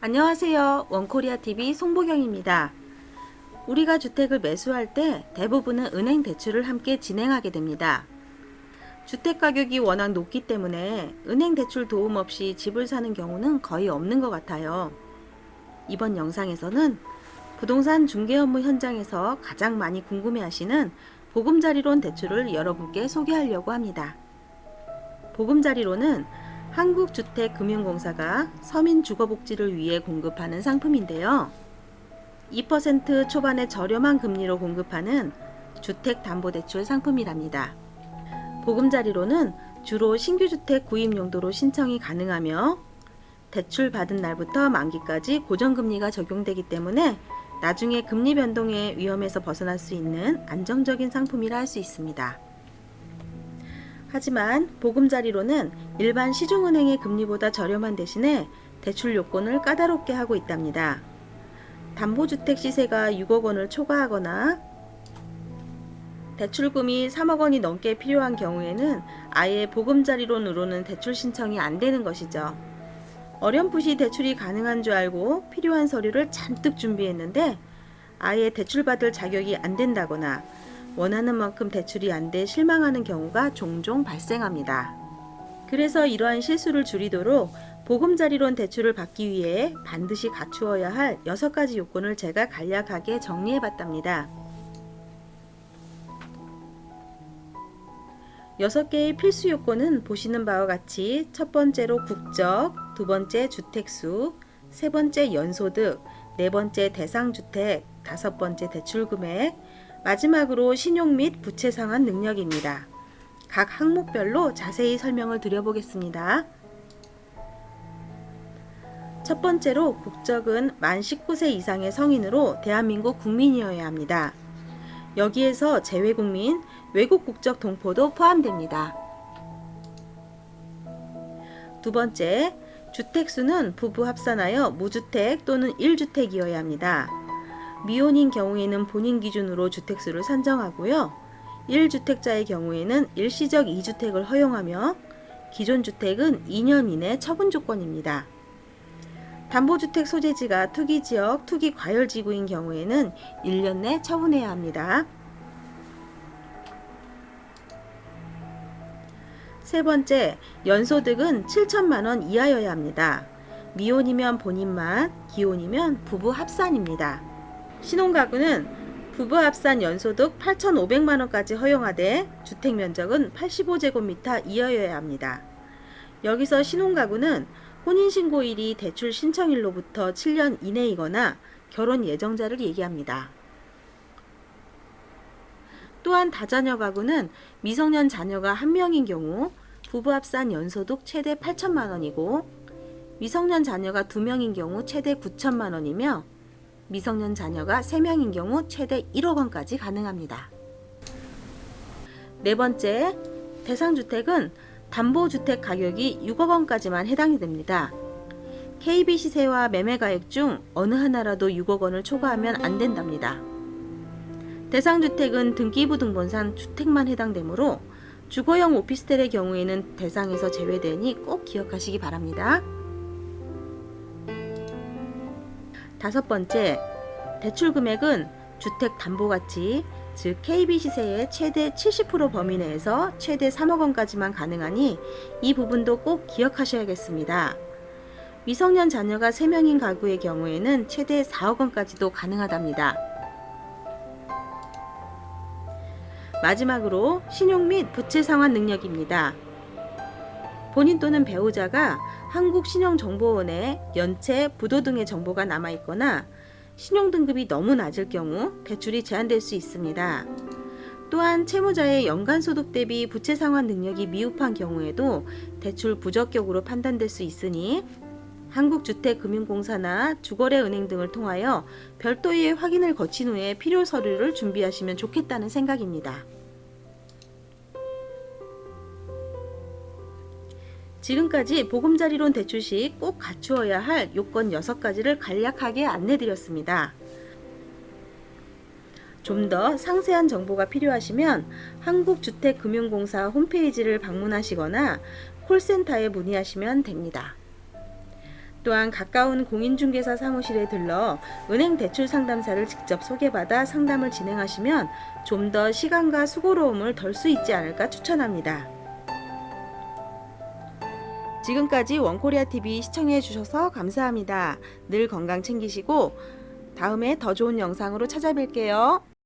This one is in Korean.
안녕하세요. 원코리아TV 송보경입니다. 우리가 주택을 매수할 때 대부분은 은행 대출을 함께 진행하게 됩니다. 주택 가격이 워낙 높기 때문에 은행 대출 도움 없이 집을 사는 경우는 거의 없는 것 같아요. 이번 영상에서는 부동산 중개 업무 현장에서 가장 많이 궁금해하시는 보금자리론 대출을 여러분께 소개하려고 합니다. 보금자리론은 한국주택금융공사가 서민주거복지를 위해 공급하는 상품인데요. 2% 초반의 저렴한 금리로 공급하는 주택담보대출 상품이랍니다. 보금자리론은 주로 신규주택 구입 용도로 신청이 가능하며 대출 받은 날부터 만기까지 고정금리가 적용되기 때문에 나중에 금리 변동의 위험에서 벗어날 수 있는 안정적인 상품이라 할 수 있습니다. 하지만 보금자리론은 일반 시중은행의 금리보다 저렴한 대신에 대출 요건을 까다롭게 하고 있답니다. 담보주택 시세가 6억 원을 초과하거나 대출금이 3억 원이 넘게 필요한 경우에는 아예 보금자리론으로는 대출 신청이 안 되는 것이죠. 어렴풋이 대출이 가능한 줄 알고 필요한 서류를 잔뜩 준비했는데 아예 대출받을 자격이 안 된다거나 원하는 만큼 대출이 안 돼 실망하는 경우가 종종 발생합니다. 그래서 이러한 실수를 줄이도록 보금자리론 대출을 받기 위해 반드시 갖추어야 할 6가지 요건을 제가 간략하게 정리해 봤답니다. 6개의 필수 요건은 보시는 바와 같이 첫 번째로 국적, 두 번째 주택수, 세 번째 연소득, 네 번째 대상주택, 다섯 번째 대출금액, 마지막으로 신용 및 부채 상환 능력입니다. 각 항목별로 자세히 설명을 드려보겠습니다. 첫 번째로 국적은 만 19세 이상의 성인으로 대한민국 국민이어야 합니다. 여기에서 재외국민, 외국 국적 동포도 포함됩니다. 두 번째, 주택수는 부부 합산하여 무주택 또는 1주택이어야 합니다. 미혼인 경우에는 본인 기준으로 주택수를 산정하고요. 1주택자의 경우에는 일시적 2주택을 허용하며 기존 주택은 2년 이내 처분 조건입니다. 담보주택 소재지가 투기지역, 투기과열지구인 경우에는 1년 내 처분해야 합니다. 세 번째, 연소득은 7천만 원 이하여야 합니다. 미혼이면 본인만, 기혼이면 부부 합산입니다. 신혼가구는 부부 합산 연소득 8,500만 원까지 허용하되 주택 면적은 85제곱미터 이하여야 합니다. 여기서 신혼가구는 혼인신고일이 대출 신청일로부터 7년 이내이거나 결혼 예정자를 얘기합니다. 또한 다자녀 가구는 미성년 자녀가 1명인 경우 부부 합산 연소득 최대 8천만 원이고 미성년 자녀가 2명인 경우 최대 9천만 원이며 미성년 자녀가 3명인 경우 최대 1억 원까지 가능합니다. 네 번째, 대상주택은 담보주택 가격이 6억 원까지만 해당이 됩니다. KB 시세와 매매가액 중 어느 하나라도 6억 원을 초과하면 안 된답니다. 대상주택은 등기부등본상 주택만 해당되므로 주거용 오피스텔의 경우에는 대상에서 제외되니 꼭 기억하시기 바랍니다. 다섯 번째, 대출 금액은 주택 담보가치, 즉 KB 시세의 최대 70% 범위 내에서 최대 3억 원까지만 가능하니 이 부분도 꼭 기억하셔야겠습니다. 미성년 자녀가 3명인 가구의 경우에는 최대 4억 원까지도 가능하답니다. 마지막으로 신용 및 부채 상환 능력입니다. 본인 또는 배우자가 한국신용정보원에 연체, 부도 등의 정보가 남아있거나 신용등급이 너무 낮을 경우 대출이 제한될 수 있습니다. 또한 채무자의 연간소득 대비 부채 상환 능력이 미흡한 경우에도 대출 부적격으로 판단될 수 있으니 한국주택금융공사나 주거래은행 등을 통하여 별도의 확인을 거친 후에 필요 서류를 준비하시면 좋겠다는 생각입니다. 지금까지 보금자리론 대출 시 꼭 갖추어야 할 요건 6가지를 간략하게 안내드렸습니다. 좀 더 상세한 정보가 필요하시면 한국주택금융공사 홈페이지를 방문하시거나 콜센터에 문의하시면 됩니다. 또한 가까운 공인중개사 사무실에 들러 은행 대출 상담사를 직접 소개받아 상담을 진행하시면 좀 더 시간과 수고로움을 덜 수 있지 않을까 추천합니다. 지금까지 원코리아TV 시청해 주셔서 감사합니다. 늘 건강 챙기시고 다음에 더 좋은 영상으로 찾아뵐게요.